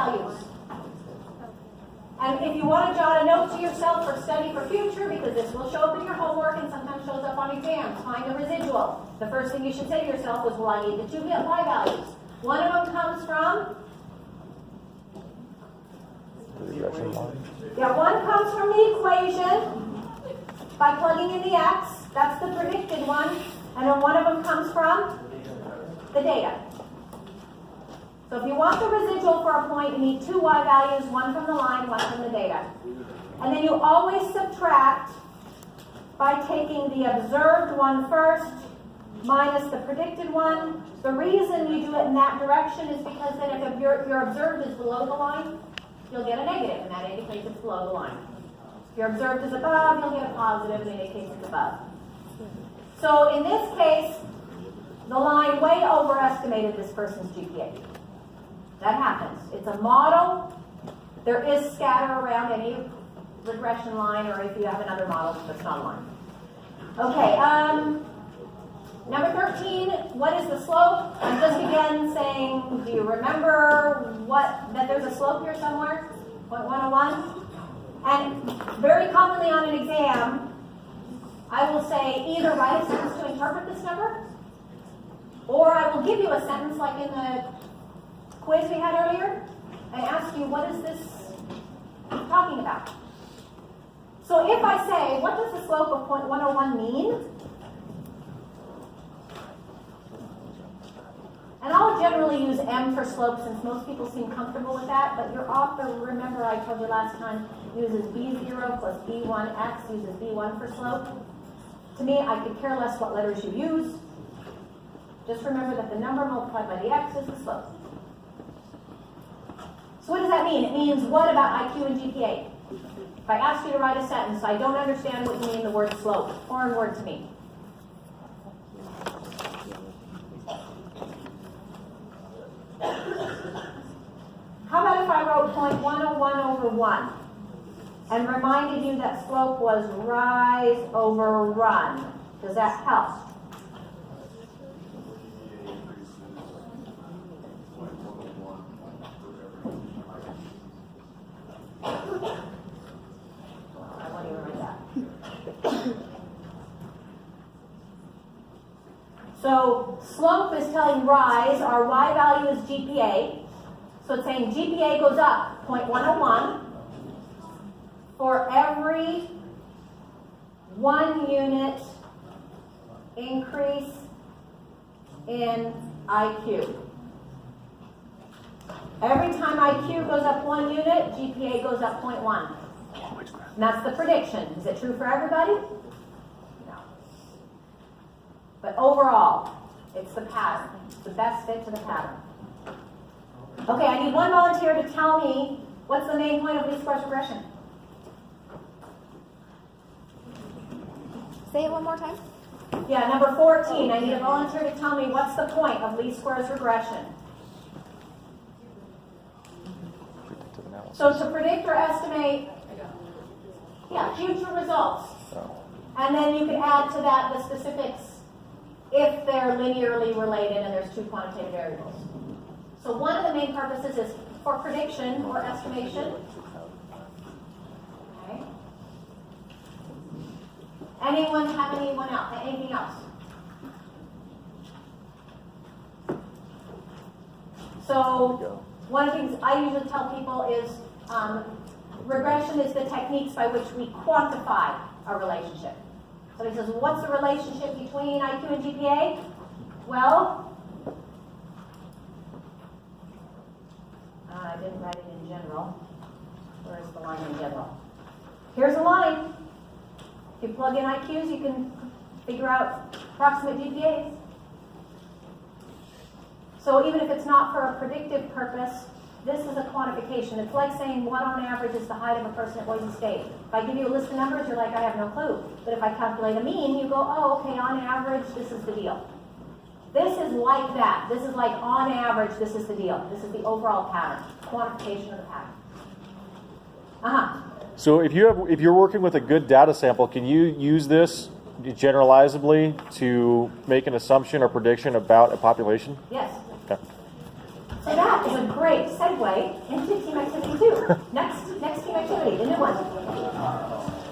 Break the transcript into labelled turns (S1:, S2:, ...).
S1: values. And if you want to jot a note to yourself for study for future, because this will show up in your homework and sometimes shows up on exams, find the residual. The first thing you should say to yourself is, well, I need the two y values. One of them comes from? Yeah, one comes from the equation by plugging in the x. That's the predicted one. And then one of them comes from the data. So if you want the residual for a point, you need two y values, one from the line, one from the data. And then you always subtract by taking the observed one first minus the predicted one. The reason you do it in that direction is because then if your observed is below the line, you'll get a negative, and that indicates it's below the line. If your observed is above, you'll get a positive, and it indicates it's above. So in this case, the line way overestimated this person's GPA. That happens. It's a model. There is scatter around any regression line, or if you have another model that's not a line. Okay, number 13, what is the slope? I'm just again saying, do you remember that there's a slope here somewhere? 0.101? And very commonly on an exam, I will say either write a sentence to interpret this number, or I will give you a sentence like in the quiz we had earlier, and ask you, what is this talking about? So if I say, what does the slope of 0.101 mean? And I'll generally use m for slope since most people seem comfortable with that, but your author, remember I told you last time, uses b0 plus b1x, uses b1 for slope. To me, I could care less what letters you use. Just remember that the number multiplied by the x is the slope. So what does that mean? It means what about IQ and GPA? If I ask you to write a sentence, I don't understand what you mean the word slope. Foreign word to me. How about if I wrote 0.101 over 1 and reminded you that slope was rise over run? Does that help? So slope is telling rise, our y value is GPA. So it's saying GPA goes up 0.101 for every 1 unit increase in IQ. Every time IQ goes up 1 unit, GPA goes up 0.1. And that's the prediction. Is it true for everybody? No. But overall, it's the pattern. It's the best fit to the pattern. Okay, I need one volunteer to tell me what's the main point of least squares regression.
S2: Say it one more time.
S1: Yeah, number 14. I need a volunteer to tell me what's the point of least squares regression. So to predict or estimate, future results. And then you can add to that the specifics if they're linearly related and there's two quantitative variables. So one of the main purposes is for prediction or estimation. Okay. Anyone have anything else? So one of the things I usually tell people is regression is the techniques by which we quantify a relationship. So he says, what's the relationship between IQ and GPA? Well, I didn't write it in general. Where's the line in general? Here's a line. If you plug in IQs, you can figure out approximate GPAs. So even if it's not for a predictive purpose, this is a quantification. It's like saying what on average is the height of a person at Boise State. If I give you a list of numbers, you're like, I have no clue. But if I calculate a mean, you go, oh, okay, on average, this is the deal. This is like that. This is like on average, this is the deal. This is the overall pattern, quantification of the pattern.
S3: So if you're working with a good data sample, can you use this generalizably to make an assumption or prediction about a population?
S1: Yes.
S3: Okay.
S1: So that that is a great segue into team activity 2. Next team activity, the new one.